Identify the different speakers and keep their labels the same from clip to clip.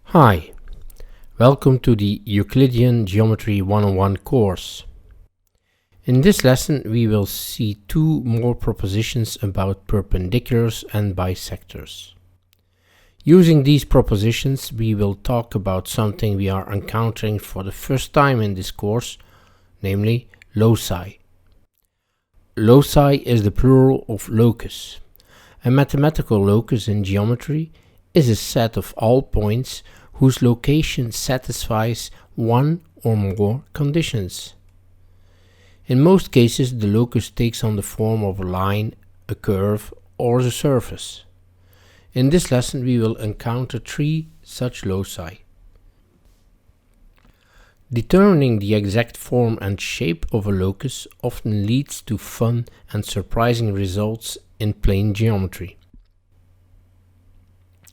Speaker 1: Hi, welcome to the Euclidean Geometry 101 course. In this lesson we will see two more propositions about perpendiculars and bisectors. Using these propositions we will talk about something we are encountering for the first time in this course, namely loci. Loci is the plural of locus. A mathematical locus in geometry is a set of all points whose location satisfies one or more conditions. In most cases, the locus takes on the form of a line, a curve, or a surface. In this lesson, we will encounter three such loci. Determining the exact form and shape of a locus often leads to fun and surprising results in plane geometry.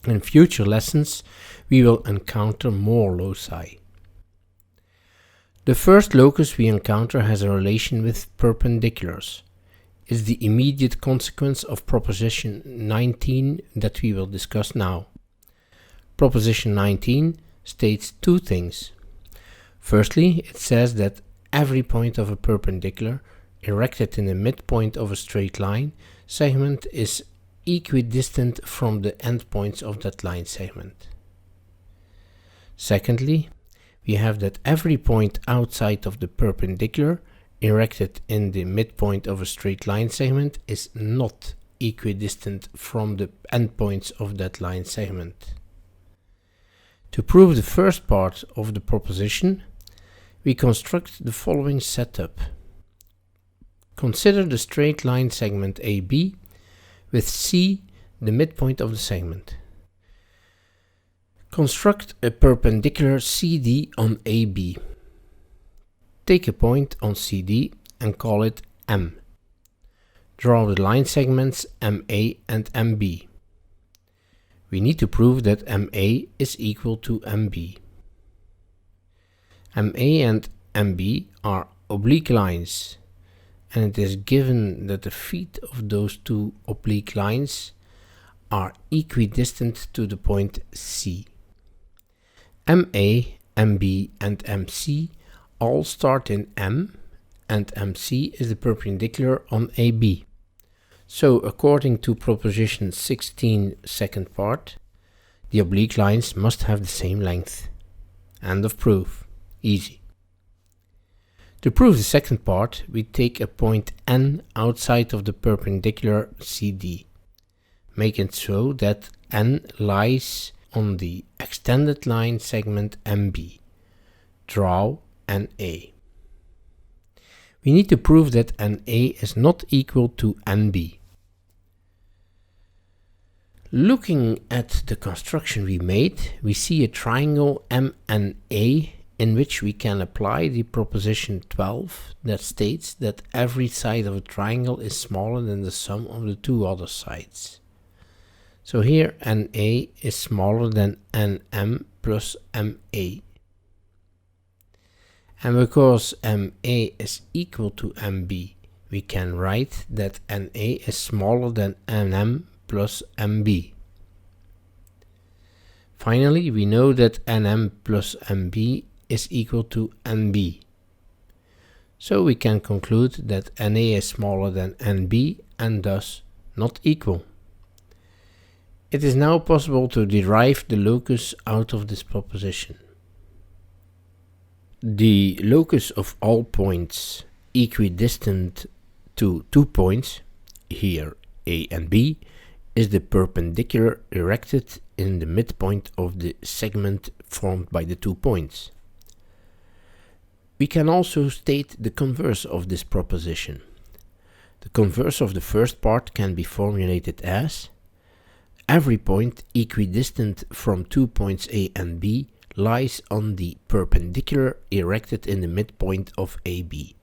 Speaker 1: In future lessons, we will encounter more loci. The first locus we encounter has a relation with perpendiculars. It is the immediate consequence of proposition 19 that we will discuss now. Proposition 19 states two things. Firstly, it says that every point of a perpendicular erected in the midpoint of a straight line segment is equidistant from the endpoints of that line segment. Secondly, we have that every point outside of the perpendicular erected in the midpoint of a straight line segment is not equidistant from the endpoints of that line segment. To prove the first part of the proposition, we construct the following setup. Consider the straight line segment AB with C the midpoint of the segment. Construct a perpendicular CD on AB. Take a point on CD and call it M. Draw the line segments MA and MB. We need to prove that MA is equal to MB. MA and MB are oblique lines, and it is given that the feet of those two oblique lines are equidistant to the point C. MA, MB and MC all start in M, and MC is the perpendicular on AB. So according to proposition 16 second part, the oblique lines must have the same length. End of proof. Easy. To prove the second part, we take a point N outside of the perpendicular CD. Make it so that N lies on the extended line segment MB. Draw NA. We need to prove that NA is not equal to NB. Looking at the construction we made, we see a triangle MNA in which we can apply the proposition 12 that states that every side of a triangle is smaller than the sum of the two other sides. So here NA is smaller than NM plus MA. And because MA is equal to MB, we can write that NA is smaller than NM plus MB. Finally, we know that NM plus MB is equal to NB. So we can conclude that NA is smaller than NB and thus not equal. It is now possible to derive the locus out of this proposition. The locus of all points equidistant to 2 points, here A and B, is the perpendicular erected in the midpoint of the segment formed by the 2 points. We can also state the converse of this proposition. The converse of the first part can be formulated as: every point equidistant from 2 points A and B lies on the perpendicular erected in the midpoint of AB.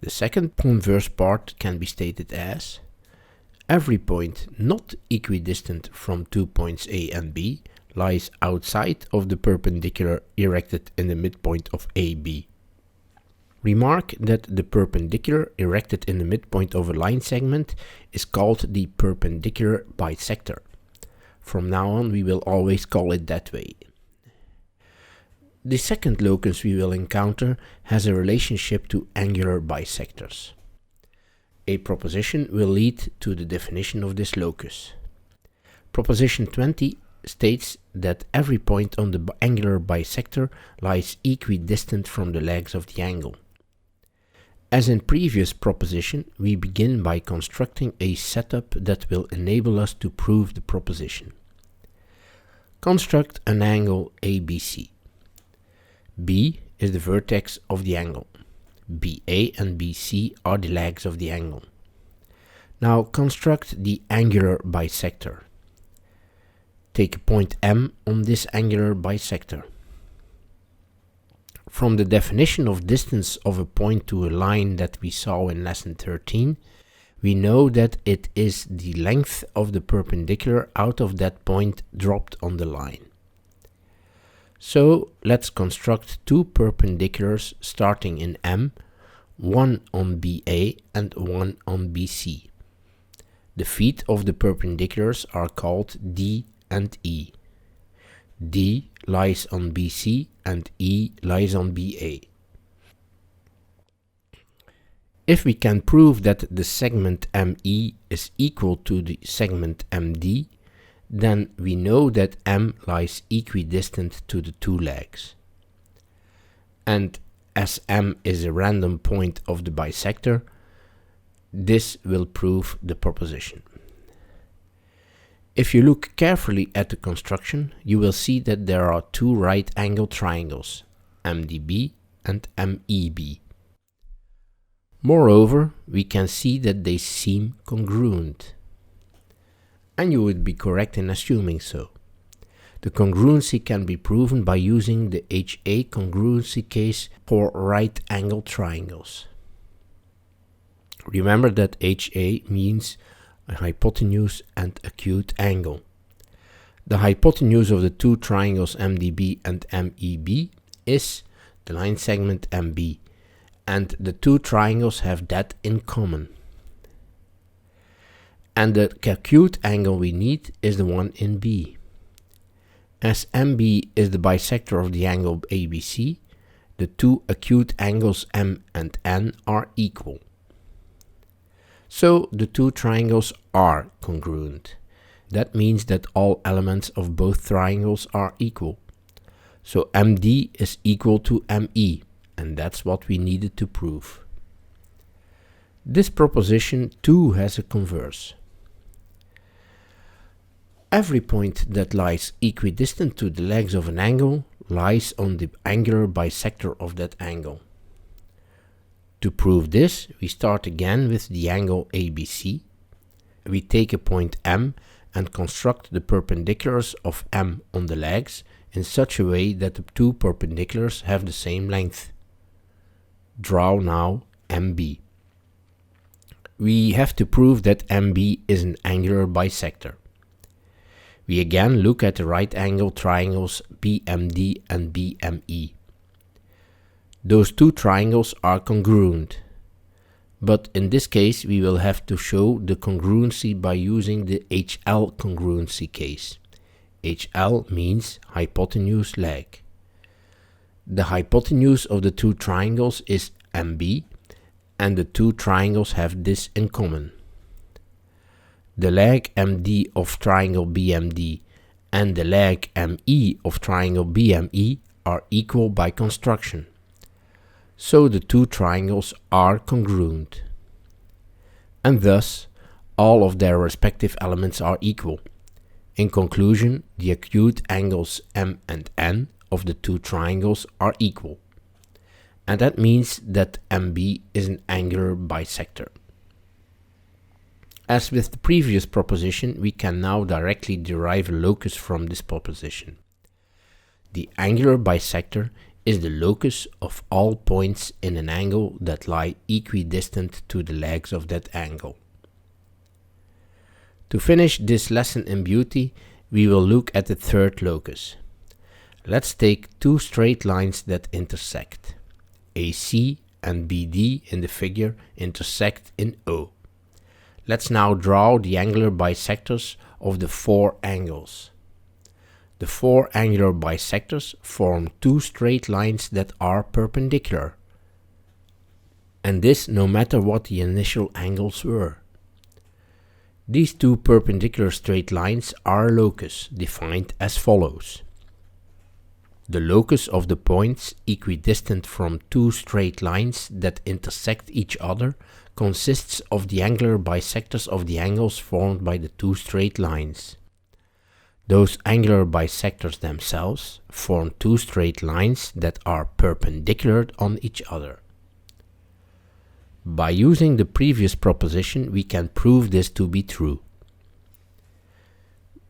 Speaker 1: The second converse part can be stated as: every point not equidistant from 2 points A and B lies outside of the perpendicular erected in the midpoint of AB. Remark that the perpendicular erected in the midpoint of a line segment is called the perpendicular bisector. From now on, we will always call it that way. The second locus we will encounter has a relationship to angular bisectors. A proposition will lead to the definition of this locus. Proposition 20 states that every point on the angular bisector lies equidistant from the legs of the angle. As in previous proposition, we begin by constructing a setup that will enable us to prove the proposition. Construct an angle ABC. B is the vertex of the angle. BA and BC are the legs of the angle. Now construct the angular bisector. Take a point M on this angular bisector. From the definition of distance of a point to a line that we saw in lesson 13, we know that it is the length of the perpendicular out of that point dropped on the line. So let's construct two perpendiculars starting in M, one on BA and one on BC. The feet of the perpendiculars are called D and E. D lies on BC and E lies on BA. If we can prove that the segment ME is equal to the segment MD, then we know that M lies equidistant to the two legs. And as M is a random point of the bisector, this will prove the proposition. If you look carefully at the construction, you will see that there are two right angle triangles, MDB and MEB. Moreover, we can see that they seem congruent. And you would be correct in assuming so. The congruency can be proven by using the HA congruency case for right angle triangles. Remember that HA means a hypotenuse and acute angle. The hypotenuse of the two triangles MDB and MEB is the line segment MB, and the two triangles have that in common. And the acute angle we need is the one in B. As MB is the bisector of the angle ABC, the two acute angles M and N are equal. So the two triangles are congruent. That means that all elements of both triangles are equal. So MD is equal to ME, and that's what we needed to prove. This proposition too has a converse. Every point that lies equidistant to the legs of an angle lies on the angular bisector of that angle. To prove this, we start again with the angle ABC. We take a point M and construct the perpendiculars of M on the legs in such a way that the two perpendiculars have the same length. Draw now MB. We have to prove that MB is an angular bisector. We again look at the right angle triangles BMD and BME. Those two triangles are congruent, but in this case we will have to show the congruency by using the HL congruency case. HL means hypotenuse leg. The hypotenuse of the two triangles is MB, and the two triangles have this in common. The leg MD of triangle BMD and the leg ME of triangle BME are equal by construction. So the two triangles are congruent. And thus, all of their respective elements are equal. In conclusion, the acute angles M and N of the two triangles are equal. And that means that MB is an angular bisector. As with the previous proposition, we can now directly derive a locus from this proposition. The angular bisector is the locus of all points in an angle that lie equidistant to the legs of that angle. To finish this lesson in beauty, we will look at the third locus. Let's take two straight lines that intersect, AC and BD in the figure intersect in O. Let's now draw the angular bisectors of the four angles. The four angular bisectors form two straight lines that are perpendicular, and this no matter what the initial angles were. These two perpendicular straight lines are locus, defined as follows. The locus of the points equidistant from two straight lines that intersect each other consists of the angular bisectors of the angles formed by the two straight lines. Those angular bisectors themselves form two straight lines that are perpendicular on each other. By using the previous proposition, we can prove this to be true.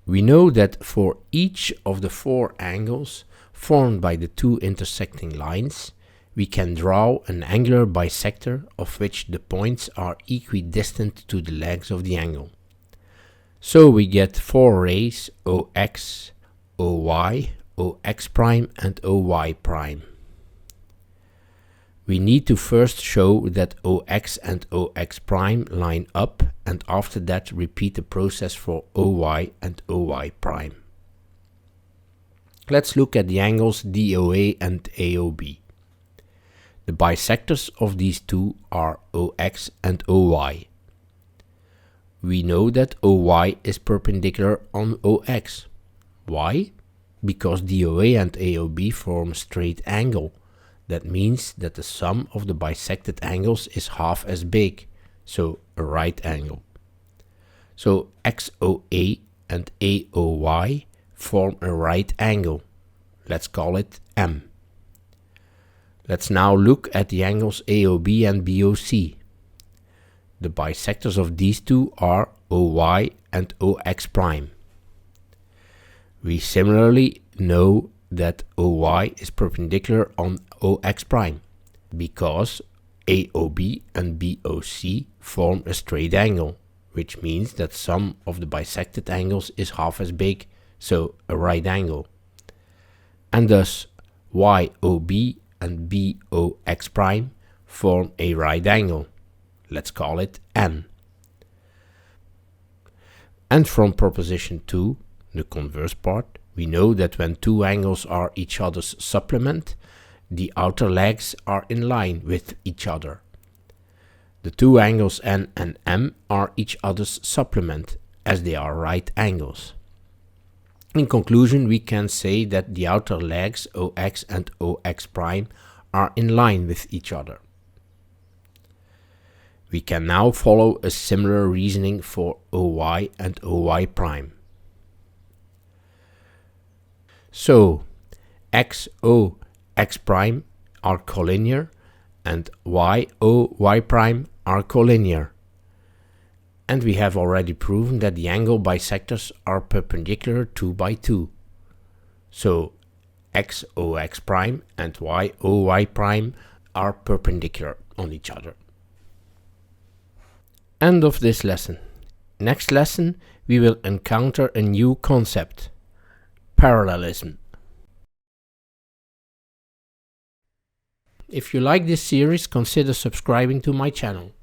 Speaker 1: We know that for each of the four angles formed by the two intersecting lines, we can draw an angular bisector of which the points are equidistant to the legs of the angle. So we get four rays OX, OY, OX prime and OY prime. We need to first show that OX and OX prime line up, and after that repeat the process for OY and OY prime. Let's look at the angles DOA and AOB. The bisectors of these two are OX and OY. We know that OY is perpendicular on OX. Why? Because DOA and AOB form a straight angle. That means that the sum of the bisected angles is half as big, so a right angle. So XOA and AOY form a right angle. Let's call it M. Let's now look at the angles AOB and BOC. The bisectors of these two are OY and OX prime. We similarly know that OY is perpendicular on OX prime, because AOB and BOC form a straight angle, which means that sum of the bisected angles is half as big, so a right angle. And thus YOB and BOX prime form a right angle. Let's call it N. And from proposition 2, the converse part, we know that when two angles are each other's supplement, the outer legs are in line with each other. The two angles N and M are each other's supplement, as they are right angles. In conclusion, we can say that the outer legs OX and OX prime are in line with each other. We can now follow a similar reasoning for OY and OY prime. So, XO X prime are collinear and YO Y prime are collinear. And we have already proven that the angle bisectors are perpendicular 2 by 2. So, XOX prime and YOY prime are perpendicular on each other. End of this lesson. Next lesson we will encounter a new concept: parallelism. If you like this series, consider subscribing to my channel.